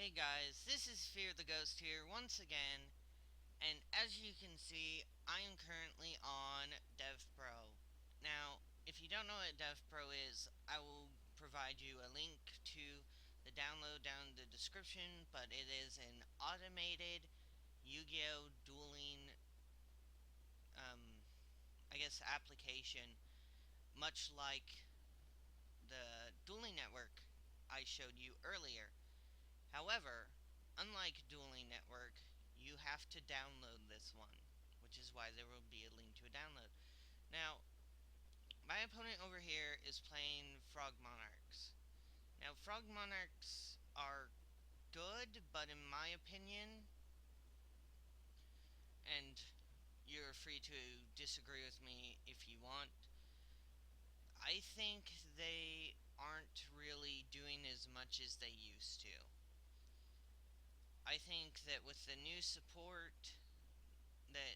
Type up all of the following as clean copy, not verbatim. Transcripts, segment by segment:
Hey guys, this is Fear the Ghost here once again, and as you can see, I am currently on Devpro. Now, if you don't know what Devpro is, I will provide you a link to the download down in the description, but it is an automated Yu-Gi-Oh! Dueling, I guess, application, much like the Dueling Network I showed you earlier. However, unlike Dueling Network, you have to download this one, which is why there will be a link to a download. Now, my opponent over here is playing Frog Monarchs. Now, Frog Monarchs are good, but in my opinion, and you're free to disagree with me if you want, I think they aren't really doing as much as they used to. I think that with the new support, that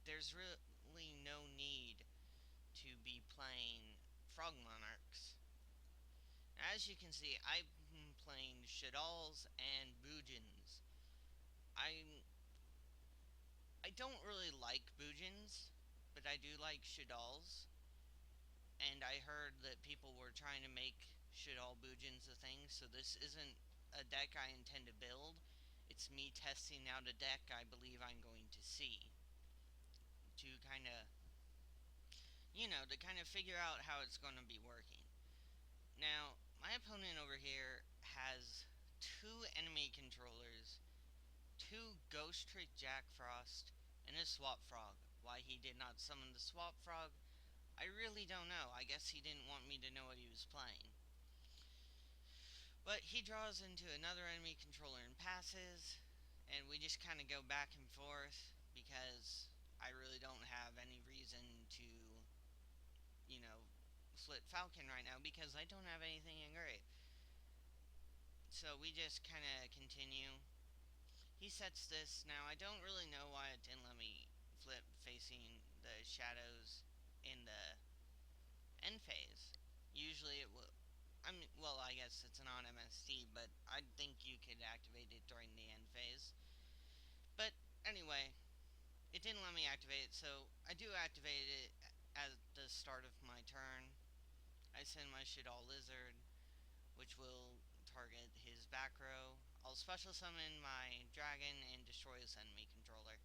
there's really no need to be playing Frog Monarchs. As you can see, I've been playing Shaddolls and Boojins. I I don't really like Boojins, but I do like Shaddolls. And I heard that people were trying to make Shaddol Boojins a thing, so this isn't a deck I intend to build. It's me testing out a deck I believe I'm going to see. To kind of, to kind of figure out how it's going to be working. Now, my opponent over here has two enemy controllers, two Ghost Trick Jack Frost, and a Swap Frog. Why he did not summon the Swap Frog, I really don't know. I guess he didn't want me to know what he was playing. But he draws into another enemy controller and passes, and we just kind of go back and forth because I really don't have any reason to, you know, flip Falcon right now because I don't have anything in grave. So we just kind of continue. He sets this. Now, I don't really know why it didn't let me flip facing the shadows in the end phase. Usually it will. Well, I guess it's an on MSD, but I think you could activate it during the end phase. But anyway, it didn't let me activate it, so I do activate it at the start of my turn. I send my Shaddol Lizard, which will target his back row. I'll special summon my dragon and destroy his enemy controller.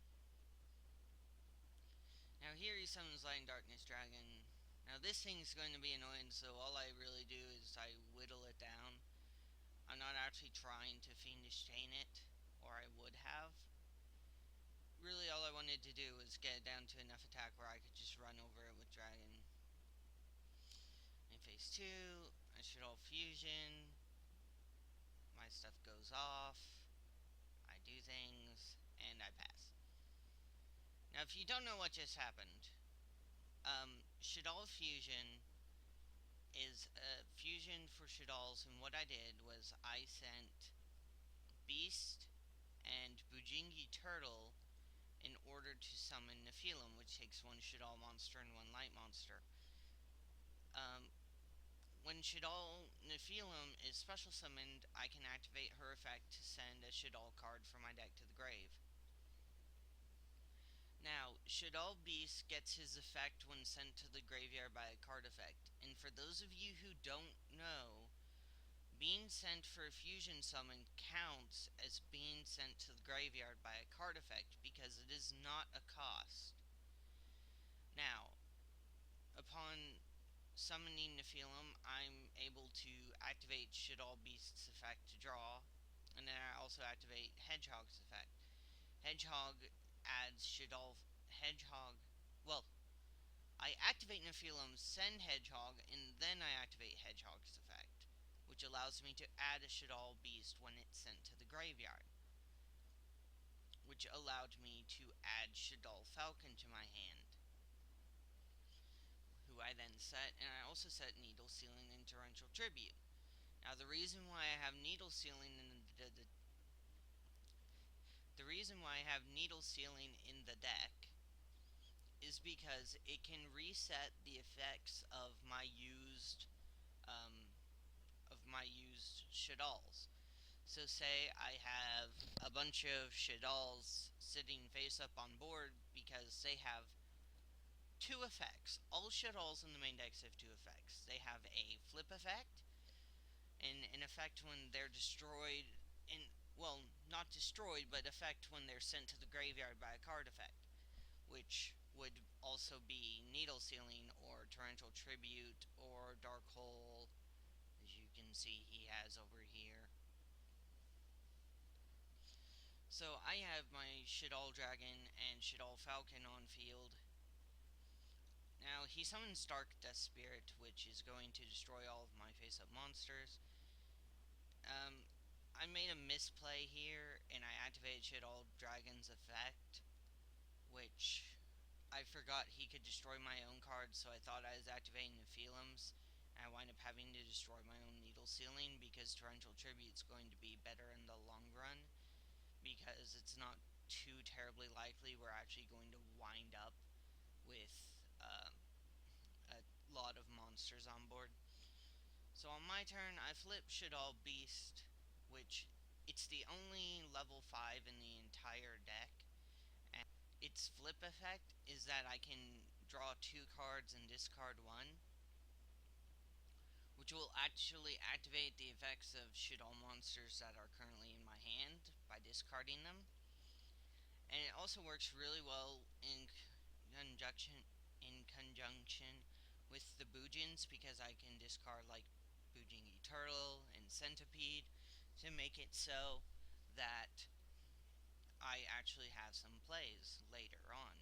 Now here he summons Light Darkness Dragon. Now this thing's going to be annoying, so all I really do is I whittle it down. I'm not actually trying to Fiendish Chain it, or I would have. Really all I wanted to do was get it down to enough attack where I could just run over it with Dragon. In phase 2, I Shaddol Fusion. My stuff goes off. I do things, and I pass. Now, if you don't know what just happened, Shaddol Fusion is a fusion for Shaddolls, and what I did was I sent Beast and Bujingi Turtle in order to summon Nephilim, which takes one Shaddol monster and one light monster. When Shaddol Nephilim is special summoned, I can activate her effect to send a Shaddol card from my deck to the grave. Now, Shaddol Beast gets his effect when sent to the graveyard by a card effect, and for those of you who don't know, being sent for a fusion summon counts as being sent to the graveyard by a card effect because it is not a cost. Now, upon summoning Nephilim, I'm able to activate Shaddol Beast's effect to draw, and then I also activate Hedgehog's effect. Hedgehog adds Shaddol Hedgehog. Well, I activate Nephilim, send Hedgehog, and then I activate Hedgehog's effect, which allows me to add a Shaddol Beast when it's sent to the graveyard, which allowed me to add Shaddol Falcon to my hand, who I then set, and I also set Needle Sealing and Torrential Tribute. Now, the reason why I have Needle Sealing in the reason why I have Needle Sealing in the deck is because it can reset the effects of my used Shaddolls. So say I have a bunch of Shaddolls sitting face up on board because they have two effects. All Shaddolls in the main decks have two effects. They have a flip effect, and an effect when they're destroyed, and well, not destroyed, but effect when they're sent to the graveyard by a card effect, which would also be Needle Sealing or Torrential Tribute or Dark Hole, as you can see he has over here. So I have my Shaddol Dragon and Shaddol Falcon on field. Now he summons Dark Death Spirit, which is going to destroy all of my face-up monsters. Um, I made a misplay here, and I activated Shaddol Dragon's effect, which I forgot he could destroy my own cards, so I thought I was activating Nephilim's. And I wind up having to destroy my own Needle Sealing because Torrential Tribute's going to be better in the long run, because it's not too terribly likely we're actually going to wind up with a lot of monsters on board. So on my turn, I flip Shaddol Beast, which it's the only level 5 in the entire deck. And its flip effect is that I can draw 2 cards and discard 1, which will actually activate the effects of Shaddol monsters that are currently in my hand by discarding them. And it also works really well conjunction in conjunction with the Boojins, because I can discard like Boojingi Turtle and Centipede to make it so that I actually have some plays later on.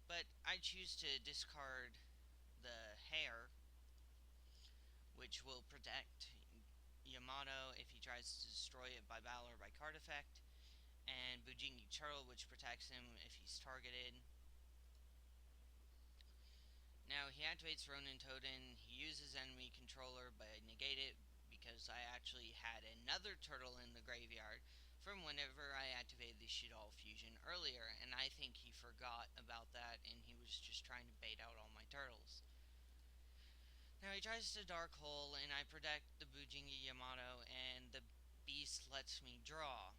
But I choose to discard the Hare, which will protect Yamato if he tries to destroy it by battle or by card effect, and Boojingi Turtle, which protects him if he's targeted. Now he activates Ronin Totem, he uses enemy controller, but I negate it because I actually had another turtle in the graveyard from whenever I activated the Shaddol fusion earlier, and I think he forgot about that and he was just trying to bait out all my turtles. Now he tries to Dark Hole, and I protect the Bujingi Yamato, and the beast lets me draw,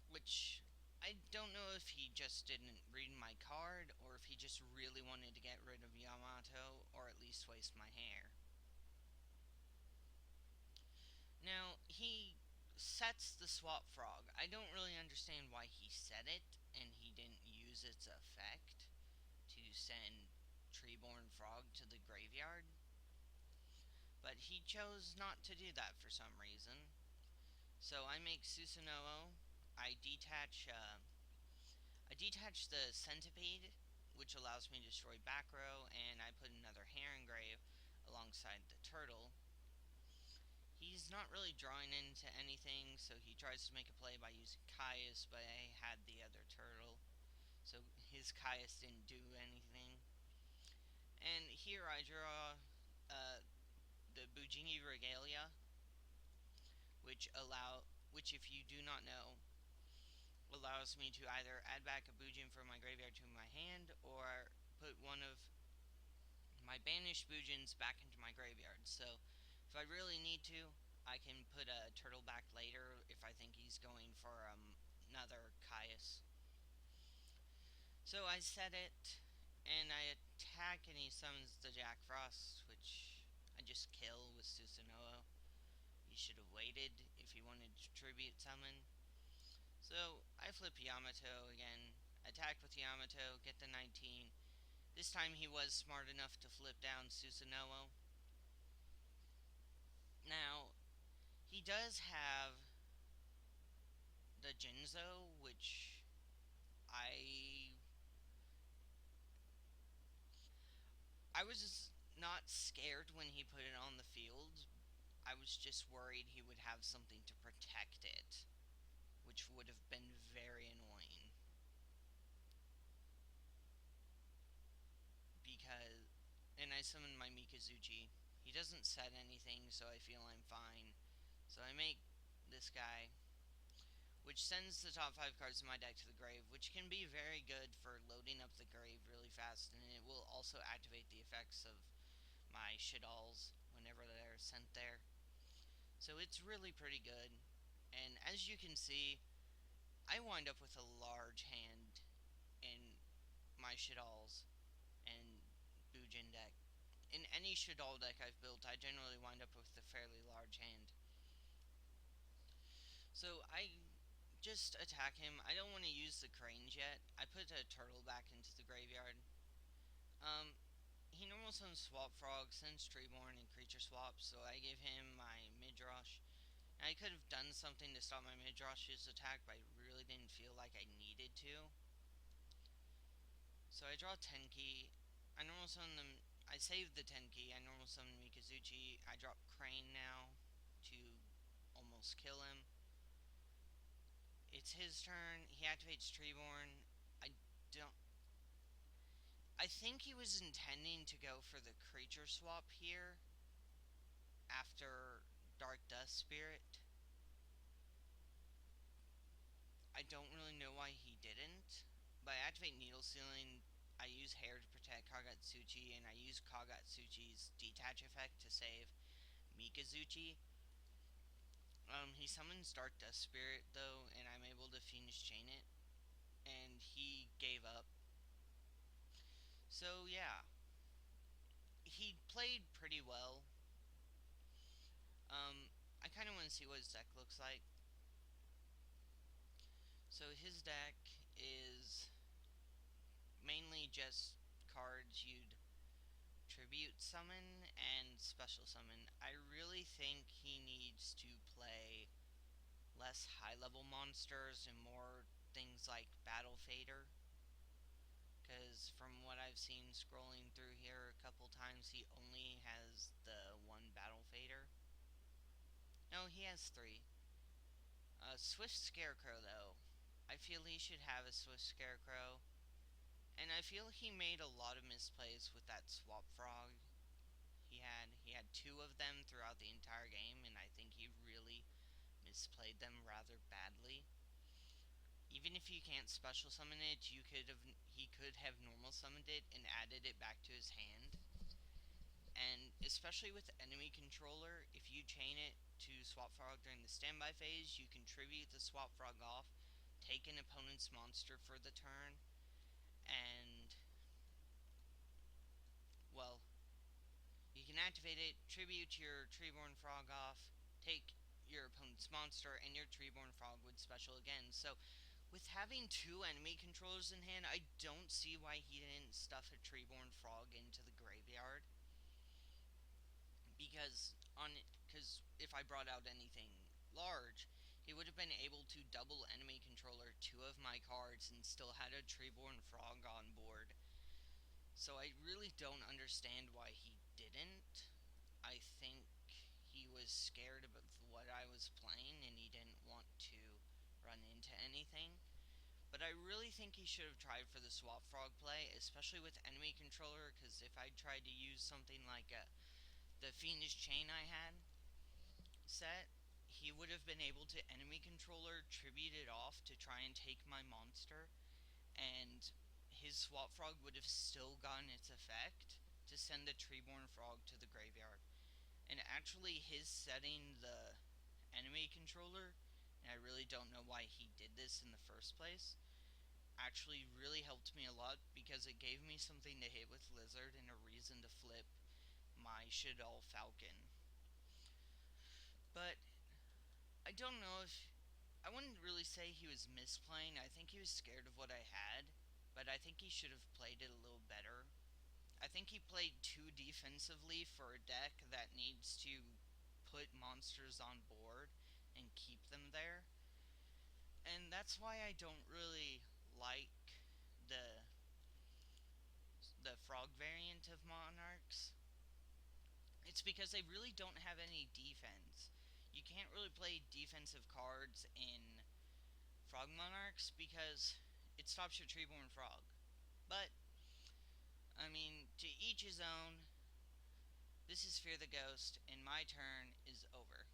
which I don't know if he just didn't read my card, or if he just really wanted to get rid of Yamato, or at least waste my hair. Now, he sets the Swap Frog. I don't really understand why he set it, and he didn't use its effect to send Treeborn Frog to the graveyard. But he chose not to do that for some reason. So I make Susanoo. I detach the Centipede, which allows me to destroy back row, and I put another Hare Engrave alongside the turtle. He's not really drawing into anything, so he tries to make a play by using Caius, but I had the other turtle, so his Caius didn't do anything. And here I draw the Bujingi Regalia, which if you do not know, allows me to either add back a Bujin from my graveyard to my hand, or put one of my banished Bujins back into my graveyard. So if I really need to, I can put a turtle back later if I think he's going for another Caius. So I set it, and I attack, and he summons the Jack Frost, which I just kill with Susanoo. He should have waited if he wanted to tribute summon. So I flip Yamato again, attack with Yamato, get the 19. This time he was smart enough to flip down Susanoo. Now, he does have the Jinzo, which I was not scared when he put it on the field. I was just worried he would have something to protect it, which would have been very annoying. Because, and I summoned my Mikazuchi. He doesn't set anything, so I feel I'm fine. So I make this guy, which sends the top 5 cards in my deck to the grave, which can be very good for loading up the grave really fast, and it will also activate the effects of my Shaddolls whenever they're sent there. So it's really pretty good. And as you can see, I wind up with a large hand in my Shaddolls and Bujin deck. In any Shaddol deck I've built, I generally wind up with a fairly large hand. So I just attack him. I don't want to use the cranes yet. I put a turtle back into the graveyard. Um, he normal summons Swap Frog, sends Treeborn, and creature swaps, so I give him my Midrush. I could have done something to stop my Midrush's attack, but I really didn't feel like I needed to. So I draw Tenki. I normal summon them. I save the Tenki. I normal summon Mikazuchi. I drop Crane now to almost kill him. It's his turn. He activates Treeborn. I don't. I think he was intending to go for the creature swap here after Dark Dust Spirit. I don't really know why he didn't. But I activate Needle Sealing. I use Hair to protect Kagatsuchi, and I use Kagatsuchi's detach effect to save Mikazuchi. He summons Dark Dust Spirit though, and I'm able to Fiendish Chain it, and he gave up. So yeah, he played pretty well. I kind of want to see what his deck looks like. So his deck is mainly just cards you'd tribute summon and special summon. I really think he needs to play less high level monsters and more things like Battle Fader. Because from what I've seen scrolling through here a couple times, he only has the one Battle Fader. No, he has three. Swift Scarecrow, though. I feel he should have a Swift Scarecrow. And I feel he made a lot of misplays with that Swap Frog he had two of them throughout the entire game, and I think he really misplayed them rather badly. Even if you can't special summon it, he could have normal summoned it and added it back to his hand. And especially with enemy controller, if you chain it to Swap Frog during the standby phase, you contribute the Swap Frog off, take an opponent's monster for the turn, and well, you can activate it, tribute your Treeborn Frog off, take your opponent's monster, and your Treeborn Frog would special again. So, with having two enemy controllers in hand, I don't see why he didn't stuff a Treeborn Frog into the graveyard. Because if I brought out anything large, he would have been able to double enemy controller two of my cards and still had a Treeborn Frog on board. So I really don't understand why he didn't. I think he was scared of what I was playing and he didn't want to run into anything. But I really think he should have tried for the Swap Frog play, especially with enemy controller, because if I tried to use something like the Fiendish Chain I had set, he would have been able to enemy controller tribute it off to try and take my monster, and his Swap Frog would have still gotten its effect to send the Treeborn Frog to the graveyard. And actually, his setting the enemy controller, and I really don't know why he did this in the first place, actually really helped me a lot because it gave me something to hit with Lizard and a reason to flip my Shaddol Falcon. But I don't know if I wouldn't really say he was misplaying. I think he was scared of what I had, but I think he should have played it a little better. I think he played too defensively for a deck that needs to put monsters on board and keep them there. And that's why I don't really like the the frog variant of Monarchs. It's because they really don't have any defense. You can't really play defensive cards in Frog Monarchs because it stops your Treeborn Frog. But, I mean, to each his own. This is Fear the Ghost, and my turn is over.